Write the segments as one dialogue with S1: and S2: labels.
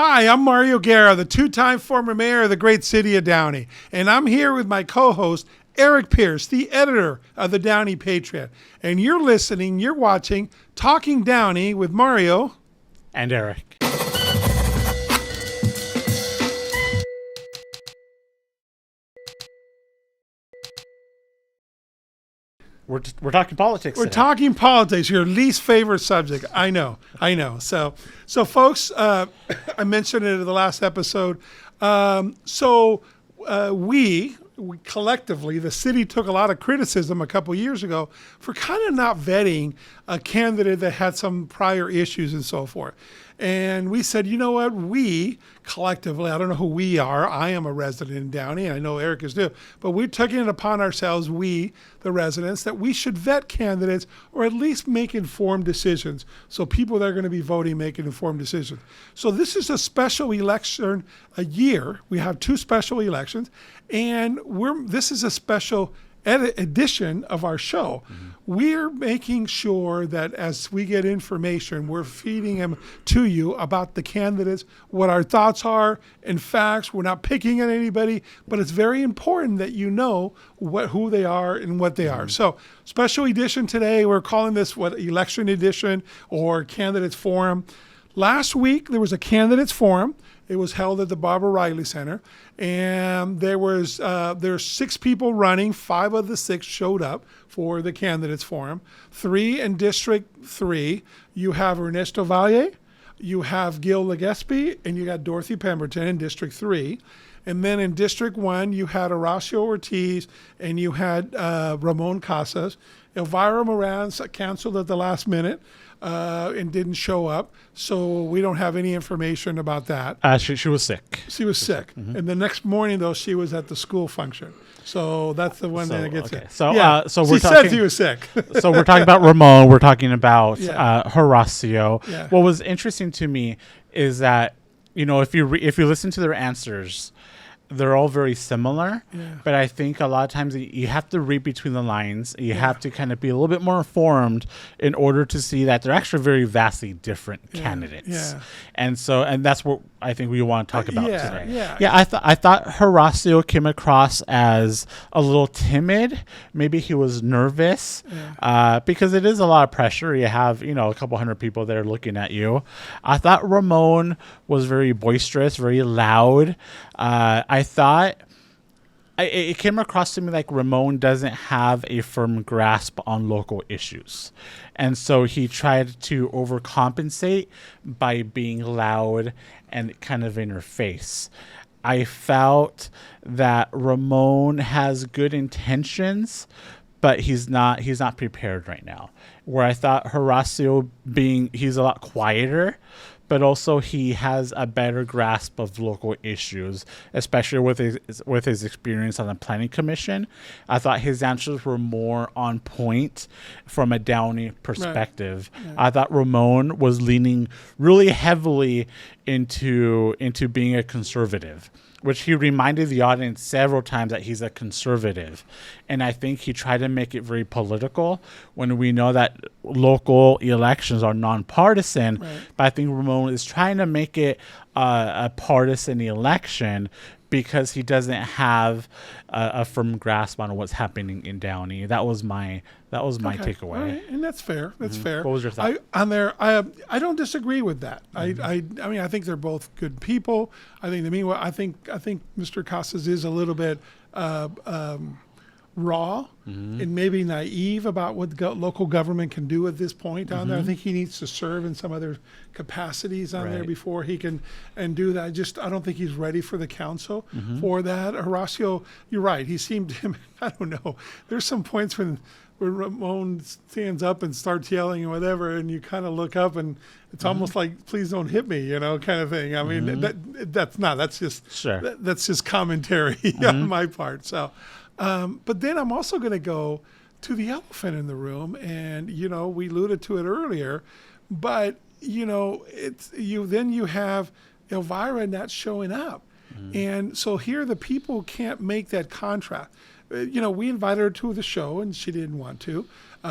S1: Hi, I'm Mario Guerra, the two-time former mayor of the great city of Downey, and I'm here with my co-host, Eric Pierce, the editor of the Downey Patriot. And you're watching Talking Downey with Mario
S2: and Eric. We're talking politics.
S1: We're talking politics, your least favorite subject. I know. So folks, I mentioned it in the last episode. We collectively, the city took a lot of criticism a couple years ago for kind of not vetting a candidate that had some prior issues and so forth. And we said, you know what, we collectively, I don't know who we are. I am a resident in Downey, and I know Eric is too, but we're taking it upon ourselves, we, the residents, that we should vet candidates or at least make informed decisions. So people that are going to be voting make an informed decision. So this is a special election a year. We have two special elections, and this is a special edition of our show. Mm-hmm. We're making sure that as we get information, we're feeding them to you about the candidates, what our thoughts are and facts. We're not picking on anybody, but it's very important that you know who they are and what they are. So special edition today, we're calling this election edition or candidates forum. Last week, there was a candidates forum. It was held at the Barbara Riley Center, and there's 6 people running. 5 of the 6 showed up for the candidates forum. 3 in District 3. You have Ernesto Valle, you have Gil Legespi, and you got Dorothy Pemberton in District 3. And then in District 1, you had Horacio Ortiz, and you had Ramon Casas. Elvira Moran canceled at the last minute and didn't show up, so we don't have any information about that.
S2: She was sick.
S1: She was sick. Mm-hmm. And the next morning, though, she was at the school function. So that's the one that gets it.
S2: So
S1: she said she was sick.
S2: So we're talking about Ramon. We're talking about Horacio. Yeah. What was interesting to me is that, if you listen to their answers, they're all very similar, but I think a lot of times you have to read between the lines. You have to kind of be a little bit more informed in order to see that they're actually very vastly different candidates. Yeah. And that's what I think we want to talk about today. I thought Horacio came across as a little timid. Maybe he was nervous because it is a lot of pressure. You have, a couple hundred people that are looking at you. I thought Ramon was very boisterous, very loud. I thought it came across to me like Ramon doesn't have a firm grasp on local issues. And so he tried to overcompensate by being loud and kind of in her face. I felt that Ramon has good intentions, but he's not prepared right now. Where I thought Horacio he's a lot quieter, but also he has a better grasp of local issues, especially with his experience on the planning commission. I thought his answers were more on point from a Downey perspective. Right. Yeah. I thought Ramon was leaning really heavily into being a conservative, which he reminded the audience several times that he's a conservative. And I think he tried to make it very political when we know that local elections are nonpartisan. Right. But I think Ramon is trying to make it a partisan election because he doesn't have a firm grasp on what's happening in Downey. That was my takeaway.
S1: Right. And that's fair. That's fair.
S2: What was your thought?
S1: I don't disagree with that. Mm-hmm. I mean, I think they're both good people. I think I think Mr. Casas is a little bit raw and maybe naive about what local government can do at this point down there. I think he needs to serve in some other capacities on there before he can do that. I don't think he's ready for the council for that. Horacio, you're right. He seemed, I don't know. There's some points when Ramon stands up and starts yelling or whatever, and you kind of look up and it's almost like, please don't hit me, kind of thing. I mean, that's just commentary on my part. So, but then I'm also going to go to the elephant in the room, and we alluded to it earlier, but then you have Elvira not showing up, and so here the people can't make that contrast. we invited her to the show and she didn't want to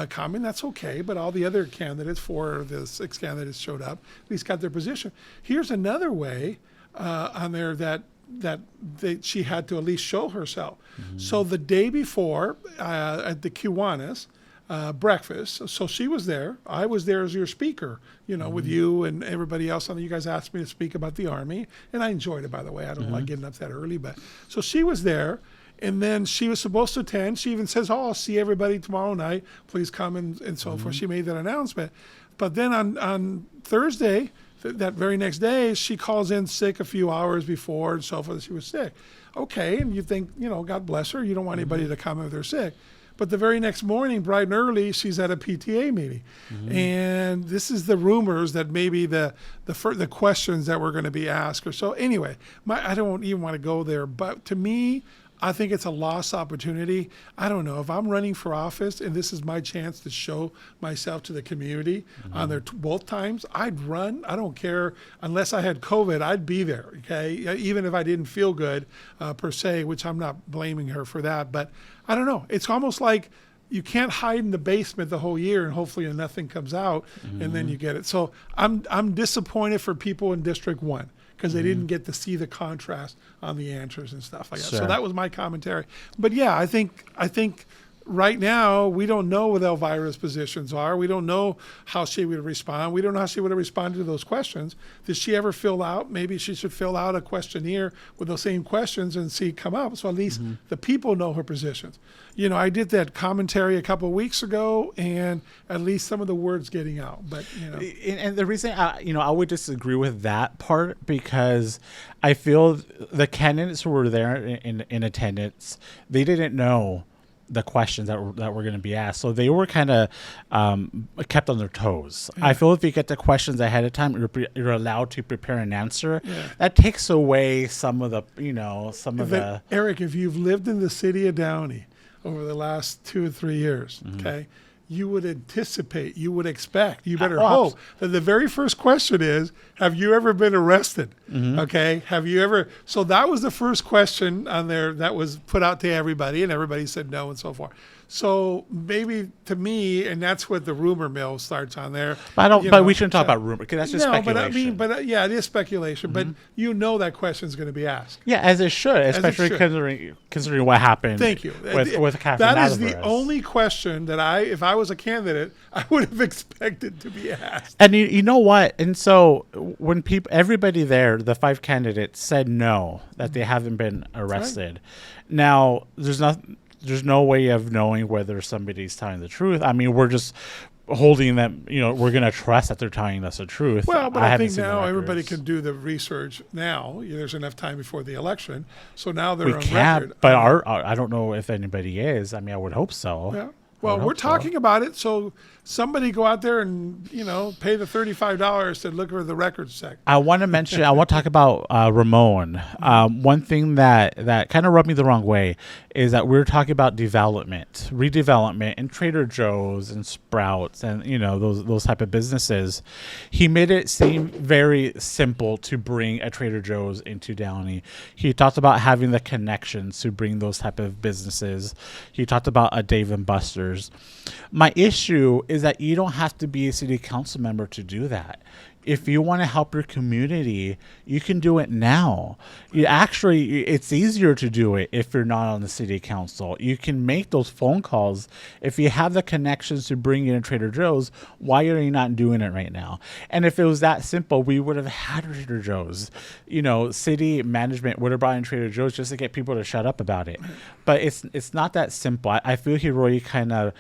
S1: come, and that's okay. But all the other candidates, 4 of the 6 candidates showed up, at least got their position. Here's another way on there that she had to at least show herself. So the day before at the Kiwanis breakfast, so she was there. I was there as your speaker, with you and everybody else. You guys asked me to speak about the Army, and I enjoyed it, by the way. I don't like getting up that early, but so she was there. And then she was supposed to attend. She even says, I'll see everybody tomorrow night. Please come and so forth. She made that announcement. But then on Thursday, that very next day, she calls in sick a few hours before and so forth. She was sick. Okay, and you think, God bless her. You don't want anybody to come if they're sick. But the very next morning, bright and early, she's at a PTA meeting. And this is the rumors that maybe the questions that were going to be asked. Or so anyway, I don't even want to go there. But to me, I think it's a lost opportunity. I don't know. If I'm running for office and this is my chance to show myself to the community on their both times, I'd run. I don't care. Unless I had COVID, I'd be there, okay? Even if I didn't feel good per se, which I'm not blaming her for that. But I don't know. It's almost like you can't hide in the basement the whole year and hopefully nothing comes out and then you get it. So I'm disappointed for people in District 1. Because they didn't get to see the contrast on the answers and stuff like that.
S2: Sure.
S1: So that was my commentary. But yeah, I think right now we don't know what Elvira's positions are. We don't know how she would respond. We don't know how she would have responded to those questions. Did she ever fill out? Maybe she should fill out a questionnaire with those same questions and see come up. So at least the people know her positions. I did that commentary a couple of weeks ago, and at least some of the words getting out. But
S2: and the reason I would disagree with that part, because I feel the candidates who were there in attendance, they didn't know the questions that were going to be asked, so they were kind of kept on their toes. I feel if you get the questions ahead of time, you're allowed to prepare an answer. That takes away some of the
S1: Eric, if you've lived in the city of Downey over the last 2 or 3 years, okay, you would anticipate, you would expect, you better hope that the very first question is, have you ever been arrested? Okay, have you ever? So that was the first question on there that was put out to everybody, and everybody said no and so forth. So maybe to me, and that's what the rumor mill starts on there.
S2: But we shouldn't talk about rumor, because that's just speculation.
S1: But yeah, it is speculation. But that question is going to be asked.
S2: Yeah, as it should, especially considering what happened.
S1: Thank you.
S2: With Catherine
S1: That is
S2: Alvarez.
S1: the only question that if I was a candidate, I would have expected to be asked.
S2: And you know what? And so when everybody there, the 5 candidates, said no, that they haven't been arrested. Right. Now there's no way of knowing whether somebody's telling the truth. I mean, we're just holding them, we're going to trust that they're telling us the truth.
S1: Well, but I think now everybody can do the research now. There's enough time before the election. So now they're on record.
S2: But I don't know if anybody is. I mean, I would hope so.
S1: Yeah. Well, we're talking about it, so somebody go out there and, pay the $35 to look for the records check.
S2: I want to talk about Ramon. One thing that kind of rubbed me the wrong way is that we're talking about redevelopment in Trader Joe's and Sprouts and, those type of businesses. He made it seem very simple to bring a Trader Joe's into Downey. He talked about having the connections to bring those type of businesses. He talked about a Dave & Buster's. My issue is that you don't have to be a city council member to do that. If you want to help your community, you can do it now. It's easier to do it if you're not on the city council. You can make those phone calls. If you have the connections to bring in a Trader Joe's, why are you not doing it right now? And if it was that simple, we would have had Trader Joe's. City management would have brought in Trader Joe's just to get people to shut up about it. But it's not that simple. I feel he really kind of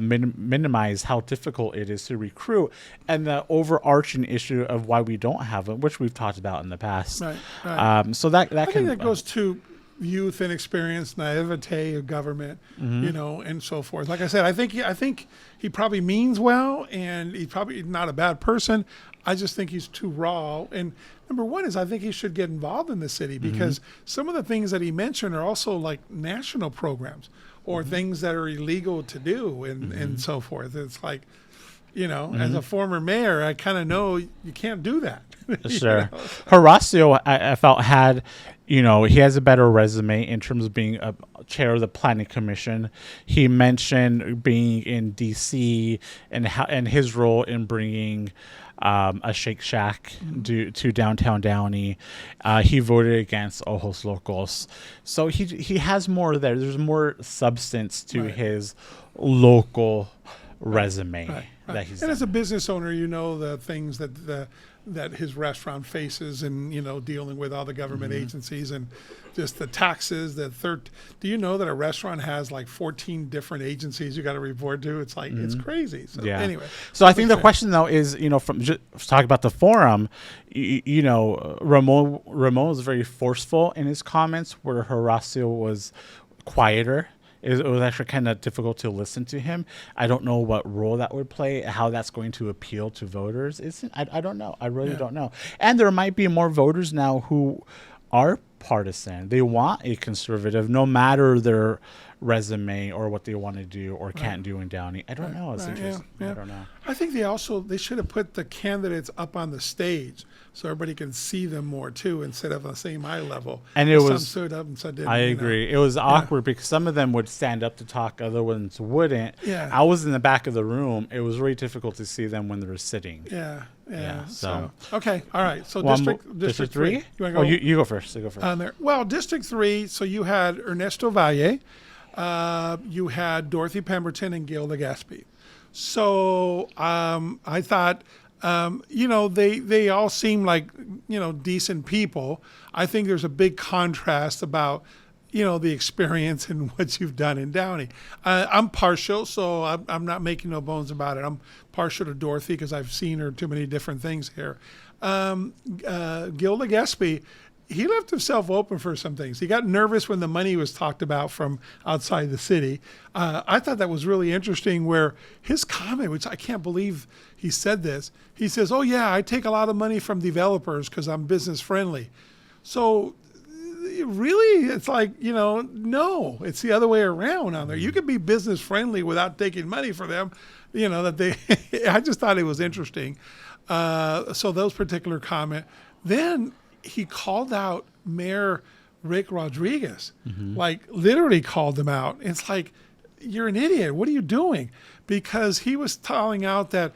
S2: minimize how difficult it is to recruit, and the overarching issue of why we don't have them, which we've talked about in the past. Right. So I think
S1: that goes to youth and experience, naivete of government, and so forth. Like I said, I think he probably means well, and he's probably not a bad person. I just think he's too raw. And number one is I think he should get involved in the city, because some of the things that he mentioned are also like national programs or things that are illegal to do and so forth. It's like, as a former mayor, I kind of know you can't do that.
S2: Sure. Horacio, I felt had, he has a better resume in terms of being a chair of the planning commission. He mentioned being in DC and his role in bringing a Shake Shack to downtown Downey. He voted against Ojos Locos. So he has more there. There's more substance to his local resume that he's
S1: as a business owner, the things that his restaurant faces, and dealing with all the government agencies and just the taxes. Do you know that a restaurant has like 14 different agencies you got to report to? It's like it's crazy. So anyway,
S2: so I think the question though is, from just talking about the forum, Ramon was very forceful in his comments, where Horacio was quieter. It was actually kind of difficult to listen to him. I don't know what role that would play, how that's going to appeal to voters. I don't know. I really don't know. And there might be more voters now who are partisan. They want a conservative, no matter their resume or what they want to do or can't do in Downey. I don't know. It's interesting. I don't know.
S1: I think they should have put the candidates up on the stage so everybody can see them more too, instead of the same eye level.
S2: And it was,
S1: some stood up and some didn't.
S2: I agree. It was awkward because some of them would stand up to talk, other ones wouldn't.
S1: Yeah.
S2: I was in the back of the room. It was really difficult to see them when they were sitting.
S1: Yeah.
S2: So
S1: okay, all right. So District 3.
S2: You want to go? You go first. You go first.
S1: On there. Well, District 3. So you had Ernesto Valle, you had Dorothy Pemberton, and Gil Legaspi. So I thought, they all seem like decent people. I think there's a big contrast about the experience and what you've done in Downey. I'm partial, so I'm not making no bones about it. I'm partial to Dorothy because I've seen her too many different things here. Gil Legaspi, he left himself open for some things. He got nervous when the money was talked about from outside the city. I thought that was really interesting, where his comment, which I can't believe he said this, he says, "Oh yeah, I take a lot of money from developers because I'm business friendly." So really, it's like, no, it's the other way around on there. You can be business friendly without taking money for them. I just thought it was interesting. So those particular comment. Then he called out Mayor Rick Rodriguez, like literally called him out. It's like, you're an idiot. What are you doing? Because he was calling out that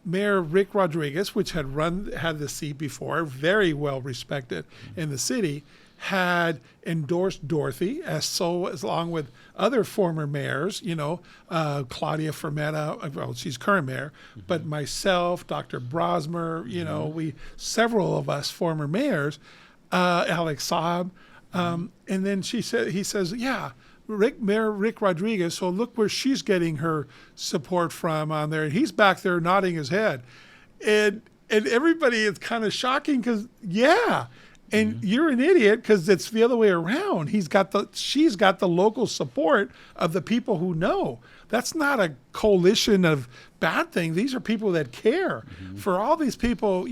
S1: Mayor Rick Rodriguez, which had the seat before, very well respected in the city, had endorsed Dorothy along with other former mayors, Claudia Fermetta, well, she's current mayor, but myself, Dr. Brosmer, several of us former mayors, Alex Saab, and then he says, yeah, Mayor Rick Rodriguez, so look where she's getting her support from on there. And he's back there nodding his head. And everybody, it's kind of shocking because, and you're an idiot because it's the other way around. She's got the local support of the people who know. That's not a coalition of bad things. These are people that care. For all these people,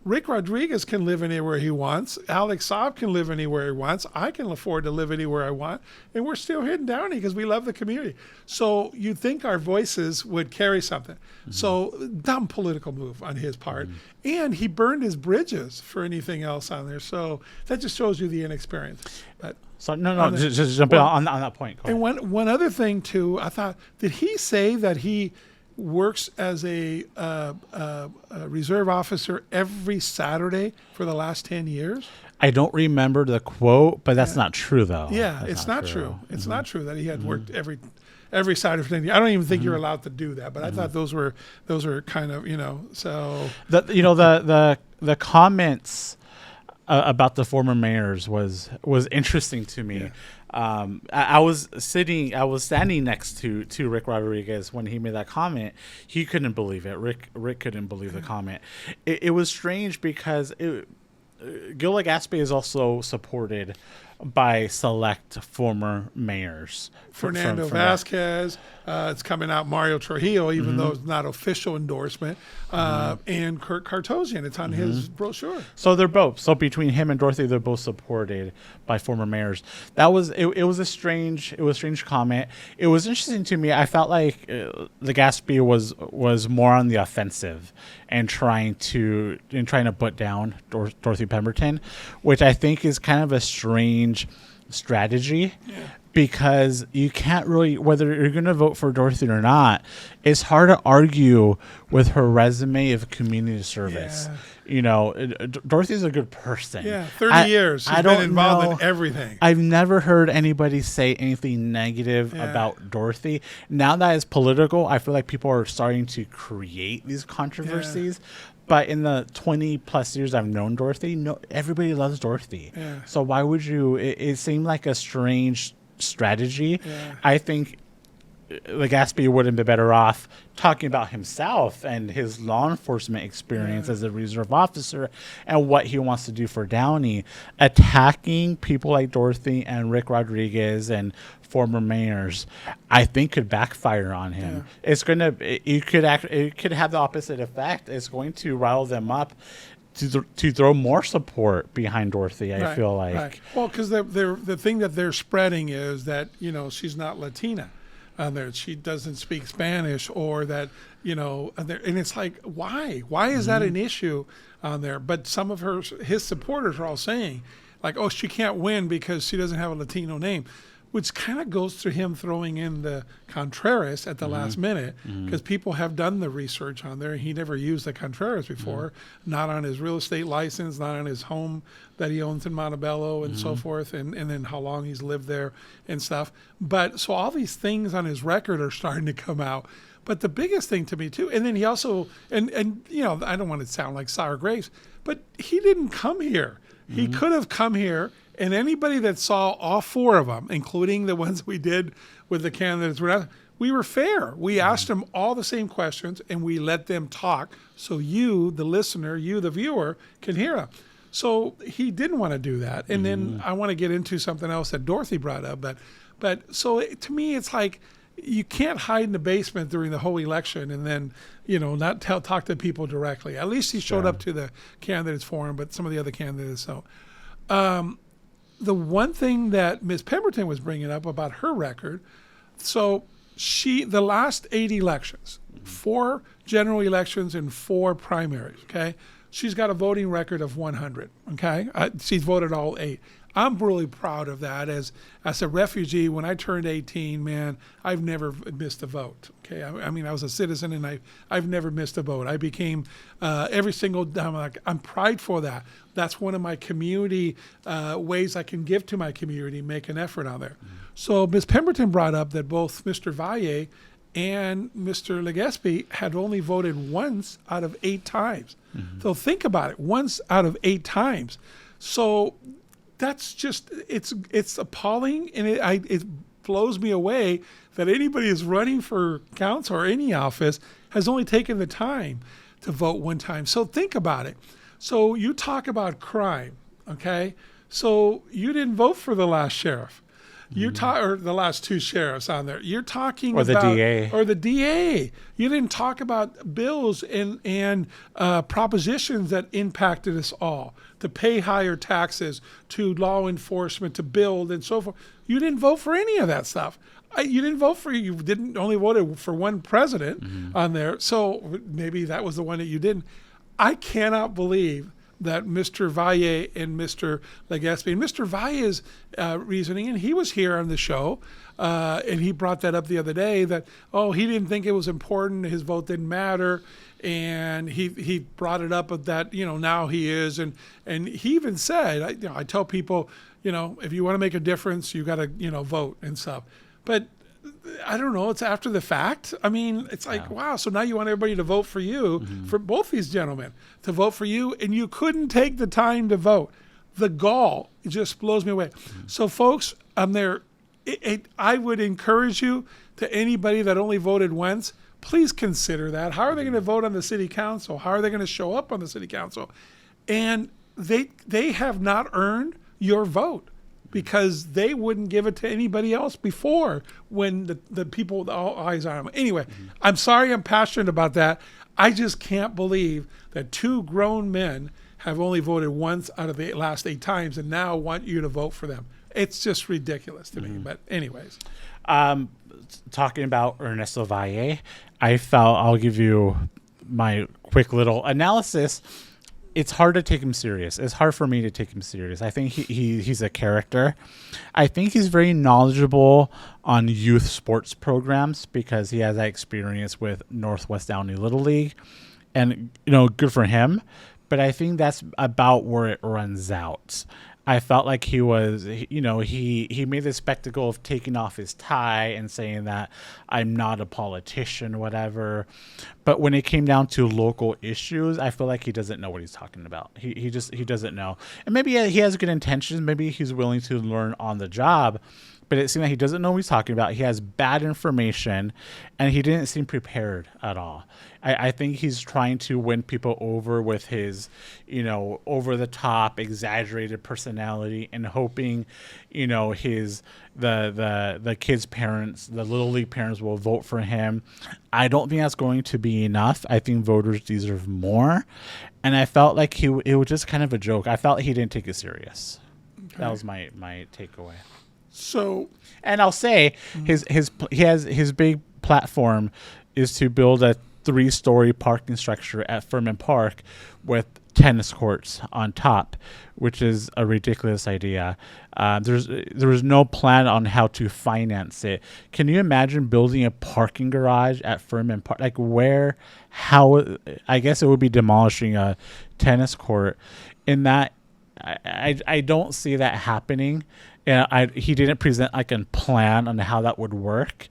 S1: Rick Rodriguez can live anywhere he wants. Alex Saab can live anywhere he wants. I can afford to live anywhere I want. And we're still here in Downey because we love the community. So you'd think our voices would carry something. So dumb political move on his part. And he burned his bridges for anything else on there. So that just shows you the inexperience. But
S2: so just jump in on that point.
S1: And one other thing too, I thought, did he say that he works as a reserve officer every Saturday for the last 10 years?
S2: I don't remember the quote, but that's not true, though.
S1: Yeah, it's not true. It's not true that he had worked every Saturday for 10 years. I don't even think you're allowed to do that, but I thought those were kind of, so.
S2: The comments about the former mayors was interesting to me. Yeah. I was standing next to Rick Rodriguez when he made that comment. He couldn't believe it. Rick couldn't believe the comment. It was strange because Gil Legaspi has also supported by select former mayors.
S1: Fernando Vasquez, it's coming out Mario Trujillo, even though it's not official endorsement, and Kurt Kartosian. It's on his brochure.
S2: So they're both. So between him and Dorothy, they're both supported by former mayors. That was it. Was a strange comment. It was interesting to me. I felt like Legaspi was more on the offensive and trying to put down Dorothy Pemberton, which I think is kind of a strange strategy. Yeah. Because you can't really, whether you're going to vote for Dorothy or not, it's hard to argue with her resume of community service. Yeah. You know, Dorothy's a good person.
S1: Yeah, 30 years. She's been involved in everything.
S2: I've never heard anybody say anything negative about Dorothy. Now that it's political, I feel like people are starting to create these controversies. Yeah. But in the 20 plus years I've known Dorothy, everybody loves Dorothy. Yeah. So why would you? It seemed like a strange strategy. Yeah. I think Legaspi would have been better off talking about himself and his law enforcement experience as a reserve officer and what he wants to do for Downey. Attacking people like Dorothy and Rick Rodriguez and former mayors, I think could backfire on him. Yeah. It could have the opposite effect. It's going to rile them up to throw more support behind Dorothy. I feel like. Right.
S1: Well, because the thing that they're spreading is that she's not Latina. There, she doesn't speak Spanish, or that and it's like, why is that an issue on there? But some of his supporters are all saying, like, oh, she can't win because she doesn't have a Latino name, which kind of goes to him throwing in the Contreras at the last minute, because people have done the research on there. He never used the Contreras before, not on his real estate license, not on his home that he owns in Montebello and so forth, and then how long he's lived there and stuff. But so all these things on his record are starting to come out. But the biggest thing to me too, and then he also, and I don't want to sound like sour grapes, but he didn't come here. He could have come here. And anybody that saw all four of them, including the ones we did with the candidates, we were fair. We asked them all the same questions, and we let them talk so you, the listener, you, the viewer, can hear them. So he didn't want to do that. And then I want to get into something else that Dorothy brought up. But so to me, it's like you can't hide in the basement during the whole election and then, not talk to people directly. At least he showed up to the candidates forum, but some of the other candidates, so. The one thing that Ms. Pemberton was bringing up about her record, so the last 8 elections, 4 general elections and 4 primaries, okay? She's got a voting record of 100, okay? She's voted all 8. I'm really proud of that. As a refugee, when I turned 18, man, I've never missed a vote. Okay, I mean, I was a citizen, and I've never missed a vote. I became every single time. I'm prideful of that. That's one of my community ways I can give to my community, make an effort on there. So Ms. Pemberton brought up that both Mr. Valle and Mr. Legaspi had only voted once out of 8 times. So think about it, once out of 8 times. So that's just, it's appalling, and it blows me away that anybody who's running for council or any office has only taken the time to vote one time. So think about it. So you talk about crime, okay? So you didn't vote for the last sheriff. Or the last 2 sheriffs on there. You're talking about the DA. You didn't talk about bills and propositions that impacted us all, to pay higher taxes, to law enforcement, to build, and so forth. You didn't vote for any of that stuff. You didn't only voted for one president on there. So maybe that was the one that you didn't. I cannot believe that Mr. Valle and Mr. Legaspi, and Mr. Valle's reasoning, and he was here on the show, and he brought that up the other day, that, he didn't think it was important, his vote didn't matter, and he brought it up that, now he is, and he even said, I tell people, if you want to make a difference, you got to, vote and stuff. But I don't know, it's after the fact. I mean, it's like, wow, so now you want everybody to vote for you, for both these gentlemen, to vote for you, and you couldn't take the time to vote. The gall, it just blows me away. So, folks, I would encourage you, to anybody that only voted once, please consider that. How are they going to vote on the city council? How are they going to show up on the city council? And they have not earned your vote. because they wouldn't give it to anybody else before when the people with all eyes on them. Anyway, I'm sorry I'm passionate about that. I just can't believe that 2 grown men have only voted once out of the last 8 times and now want you to vote for them. It's just ridiculous to me. But anyways.
S2: Talking about Ernesto Valle, I'll give you my quick little analysis. It's hard to take him serious. It's hard for me to take him serious. I think he's a character. I think he's very knowledgeable on youth sports programs because he has that experience with Northwest Downey Little League. And, good for him. But I think that's about where it runs out. I felt like he made the spectacle of taking off his tie and saying that I'm not a politician, whatever. But when it came down to local issues, I feel like he doesn't know what he's talking about. He doesn't know. And maybe he has good intentions. Maybe he's willing to learn on the job. But it seemed like he doesn't know what he's talking about. He has bad information, and he didn't seem prepared at all. I think he's trying to win people over with his, over-the-top, exaggerated personality, and hoping, the kids' parents, the Little League parents, will vote for him. I don't think that's going to be enough. I think voters deserve more, and I felt like it was just kind of a joke. I felt he didn't take it serious. Okay. That was my takeaway.
S1: So,
S2: and I'll say his big platform is to build a 3-story parking structure at Furman Park with tennis courts on top, which is a ridiculous idea. There was no plan on how to finance it. Can you imagine building a parking garage at Furman Park? Like how? I guess it would be demolishing a tennis court. In that, I don't see that happening. And he didn't present like a plan on how that would work.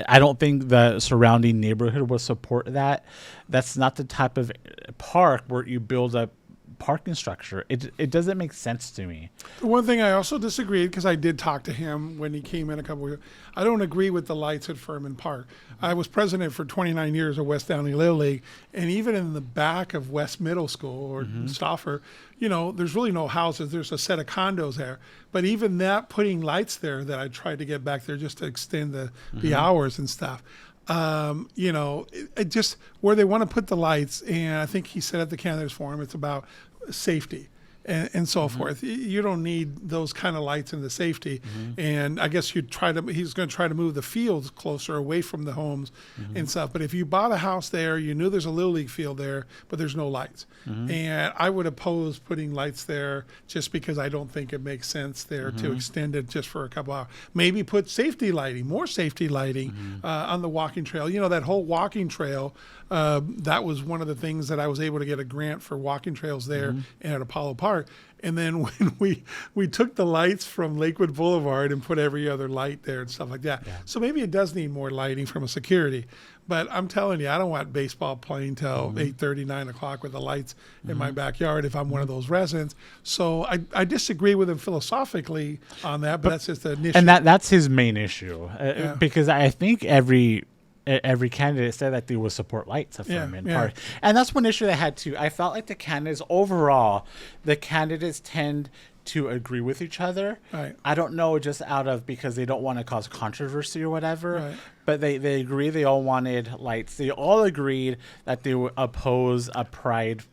S2: I don't think the surrounding neighborhood will support that. That's not the type of park where you build a parking structure. It doesn't make sense to me.
S1: The one thing I also disagreed, because I did talk to him when he came in a couple of years, I don't agree with the lights at Furman Park. I was president for 29 years of West Downey Little League, and even in the back of West Middle School or Stauffer, there's really no houses. There's a set of condos there. But even that, putting lights there that I tried to get back there just to extend the hours and stuff, it just where they want to put the lights. And I think he said at the candidates forum, it's about safety and so forth. You don't need those kind of lights in the safety. And I guess he's going to try to move the fields closer away from the homes and stuff. But if you bought a house there, you knew there's a Little League field there, but there's no lights. And I would oppose putting lights there just because I don't think it makes sense there to extend it just for a couple hours. Maybe put more safety lighting on the walking trail. That whole walking trail, that was one of the things that I was able to get a grant for walking trails there at Apollo Park. And then when we took the lights from Lakewood Boulevard and put every other light there and stuff like that. Yeah. So maybe it does need more lighting from a security. But I'm telling you, I don't want baseball playing till 8:30, 9 o'clock with the lights in my backyard if I'm one of those residents. So I disagree with him philosophically on that, but that's just an issue.
S2: And that's his main issue. Because I think every candidate said that they would support lights at Furman Park. And that's one issue I had too. I felt like the candidates tend to agree with each other.
S1: Right.
S2: I don't know, just because they don't want to cause controversy or whatever, but they agree they all wanted lights. They all agreed that they would oppose a pride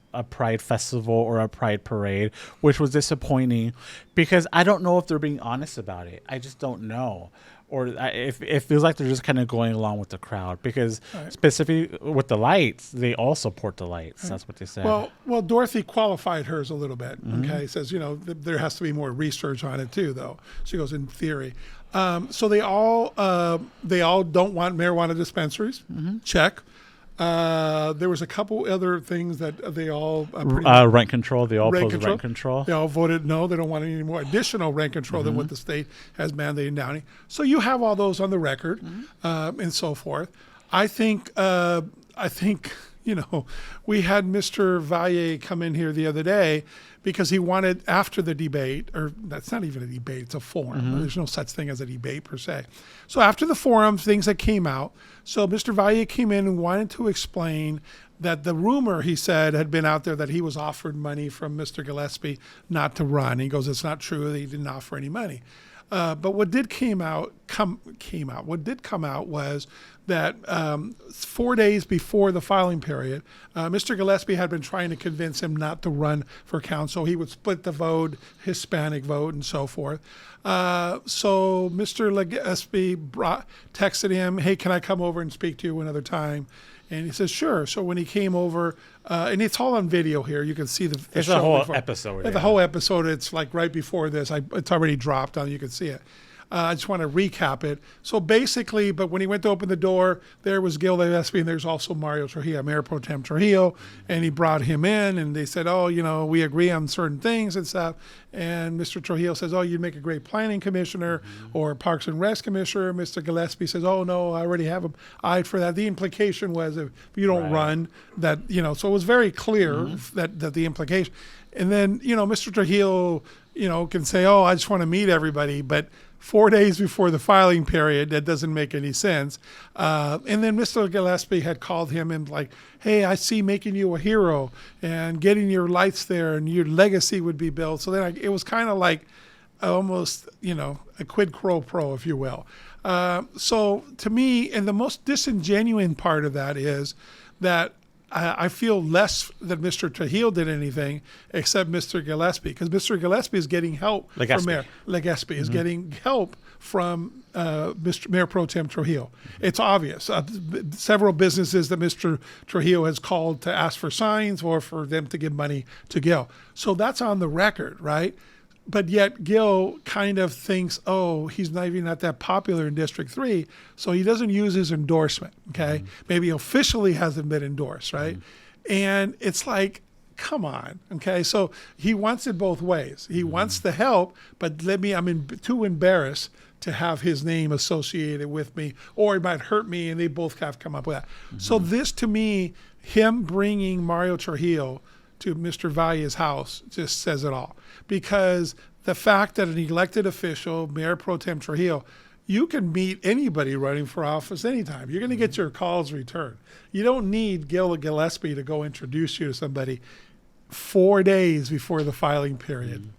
S2: festival or a pride parade, which was disappointing because I don't know if they're being honest about it. I just don't know. Or it feels like they're just kind of going along with the crowd because specifically with the lights, they all support the lights. That's what they said.
S1: Well, Dorothy qualified hers a little bit. Okay, says there has to be more research on it too, though. She goes in theory. So they all don't want marijuana dispensaries. Check. There was a couple other things that they all
S2: rent control. They all oppose rent control.
S1: They all voted no. They don't want any more additional rent control than what the state has mandated in Downey. So you have all those on the record and so forth. I think we had Mr. Valle come in here the other day because he wanted, after the debate, or that's not even a debate, it's a forum. There's no such thing as a debate per se. So after the forum, things that came out, so Mr. Valle came in and wanted to explain that the rumor, he said, had been out there that he was offered money from Mr. Gillespie not to run. He goes, it's not true that he didn't offer any money. But what did come out was that 4 days before the filing period, Mr. Gillespie had been trying to convince him not to run for council. He would split the vote, Hispanic vote, and so forth. So Mr. Gillespie texted him, hey, can I come over and speak to you another time? And he says, sure. So when he came over, and it's all on video here. You can see the
S2: it's
S1: show
S2: the whole
S1: before.
S2: episode.
S1: Yeah, the whole episode, it's like right before this. It's already dropped on. You can see it. I just want to recap it. So basically, but when he went to open the door, there was Gil Gillespie, and there's also Mario Trujillo, Mayor Pro Tem Trujillo, and he brought him in, and they said, oh, we agree on certain things and stuff. And Mr. Trujillo says, oh, you'd make a great planning commissioner or Parks and Rec commissioner. Mr. Gillespie says, oh, no, I already have an eye for that. The implication was if you don't run, that, so it was very clear that the implication. And then, Mr. Trujillo, can say, oh, I just want to meet everybody, but 4 days before the filing period, that doesn't make any sense. And then Mr. Gillespie had called him and like, hey, I see making you a hero and getting your lights there and your legacy would be built. So then it was kind of like almost, a quid pro, if you will. So to me, and the most disingenuous part of that is that I feel less that Mr. Trujillo did anything except Mr. Gillespie, because Mr. Gillespie is getting help from Mayor. Gillespie is getting help from Mr. Mayor Pro Tem Trujillo. It's obvious. Several businesses that Mr. Trujillo has called to ask for signs or for them to give money to Gil. So that's on the record, right? But yet Gil kind of thinks, oh, he's not even not that popular in District 3, so he doesn't use his endorsement, okay? Maybe officially hasn't been endorsed, right? And it's like, come on, okay? So he wants it both ways. He wants the help, but I'm too embarrassed to have his name associated with me, or it might hurt me, and they both have come up with that. So this, to me, him bringing Mario Trujillo to Mr. Valle's house just says it all. Because the fact that an elected official, Mayor Pro Tem Trujillo, you can meet anybody running for office anytime. You're going to get your calls returned. You don't need Gil Gillespie to go introduce you to somebody 4 days before the filing period.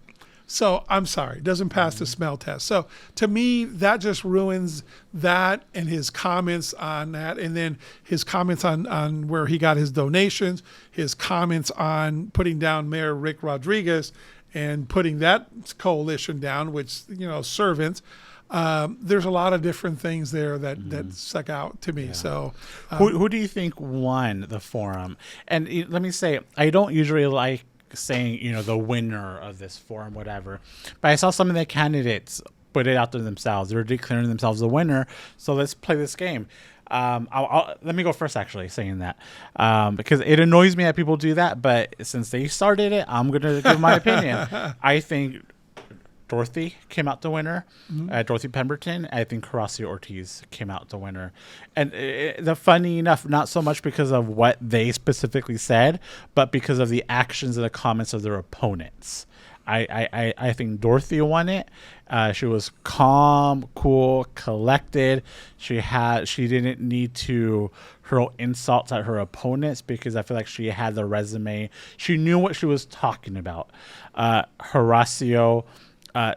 S1: So I'm sorry, it doesn't pass the smell test. So to me, that just ruins that and his comments on that, and then his comments on where he got his donations, his comments on putting down Mayor Rick Rodriguez and putting that coalition down, which, servants. There's a lot of different things there that stuck out to me. Yeah. So
S2: who do you think won the forum? And let me say, I don't usually like saying, the winner of this forum, whatever. But I saw some of the candidates put it out there themselves. They were declaring themselves the winner. So let's play this game. Let me go first, actually, saying that, because it annoys me that people do that. But since they started it, I'm going to give my opinion. I think Dorothy came out the winner, Dorothy Pemberton. I think Horacio Ortiz came out the winner. And the funny enough, not so much because of what they specifically said, but because of the actions and the comments of their opponents. I think Dorothy won it. She was calm, cool, collected. She didn't need to hurl insults at her opponents because I feel like she had the resume. She knew what she was talking about. Horacio,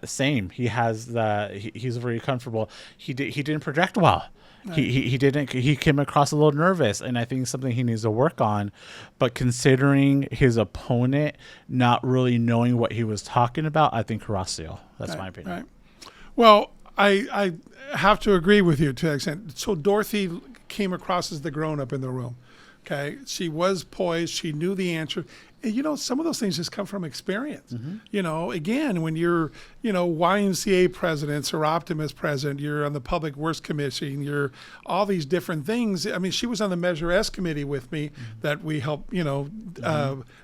S2: same. He's very comfortable. He didn't project well. He came across a little nervous, and I think it's something he needs to work on. But considering his opponent not really knowing what he was talking about, I think Horacio. That's my opinion.
S1: Right. Well, I have to agree with you to that extent. So Dorothy came across as the grown-up in the room. Okay, she was poised. She knew the answer. And, some of those things just come from experience. Again, when you're, YMCA president, Sir Optimus president, you're on the Public Works Commission, you're all these different things. I mean, she was on the Measure S committee with me that we helped,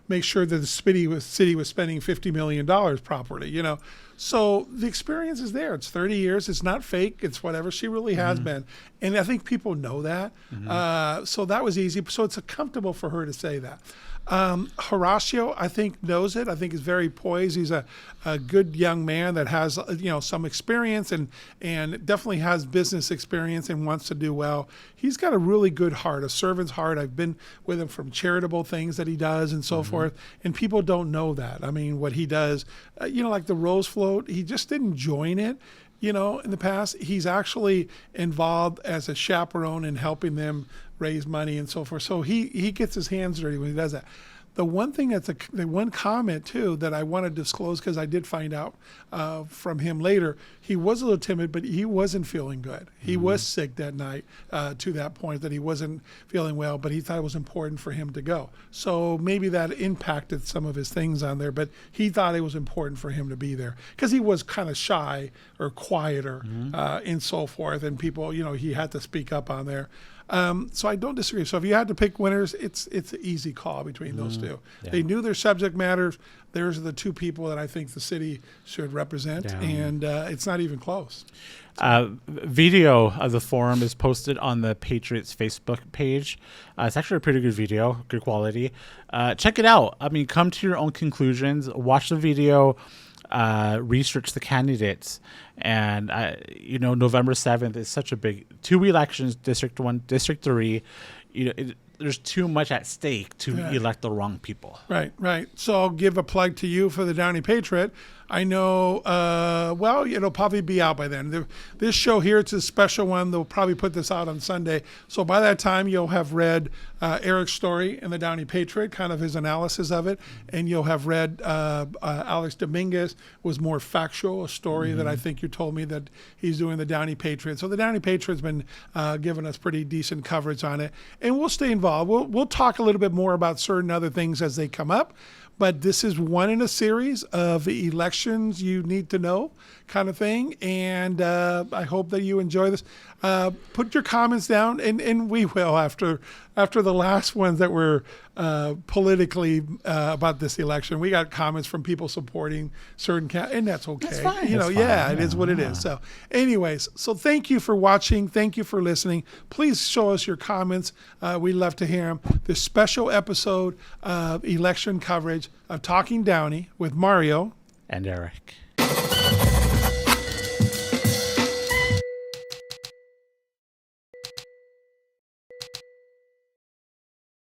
S1: make sure that the city was spending $50 million properly, So the experience is there. It's 30 years. It's not fake. It's whatever. She really has been. And I think people know that. So that was easy. So it's comfortable for her to say that. Horacio, I think, knows it. I think he's very poised. He's a good young man that has, some experience and definitely has business experience and wants to do well. He's got a really good heart, a servant's heart. I've been with him from charitable things that he does and so forth. And people don't know that. I mean, what he does, like the Rose Float, he just didn't join it. In the past, he's actually involved as a chaperone in helping them raise money and so forth. So he gets his hands dirty when he does that. The one thing the one comment too that I want to disclose, because I did find out from him later, he was a little timid, but he wasn't feeling good. He was sick that night to that point that he wasn't feeling well, but he thought it was important for him to go. So maybe that impacted some of his things on there, but he thought it was important for him to be there because he was kind of shy or quieter and so forth. And people, he had to speak up on there. So I don't disagree. So if you had to pick winners, it's an easy call between those two. Yeah. They knew their subject matters. There's the two people that I think the city should represent, and it's not even close.
S2: Video of the forum is posted on the Patriots Facebook page. It's actually a pretty good video, good quality. Check it out. I mean, come to your own conclusions. Watch the video. Research the candidates, and November 7th is such a big 2 elections, District 1, District 3. There's too much at stake to elect the wrong people.
S1: Right. So I'll give a plug to you for the Downey Patriot. I know, it'll probably be out by then. This show here, it's a special one. They'll probably put this out on Sunday. So by that time, you'll have read Eric's story in the Downey Patriot, kind of his analysis of it. And you'll have read Alex Dominguez was more factual, a story that I think you told me that he's doing the Downey Patriot. So the Downey Patriot's been giving us pretty decent coverage on it. And we'll stay involved. We'll talk a little bit more about certain other things as they come up. But this is one in a series of elections you need to know kind of thing. And I hope that you enjoy this. Put your comments down, and we will after the last ones that were politically about this election. We got comments from people supporting certain and that's okay.
S2: That's fine.
S1: It is what it is. So anyways, so thank you for watching. Thank you for listening. Please show us your comments. We'd love to hear them. This special episode of election coverage of Talking Downey with Mario
S2: and Eric.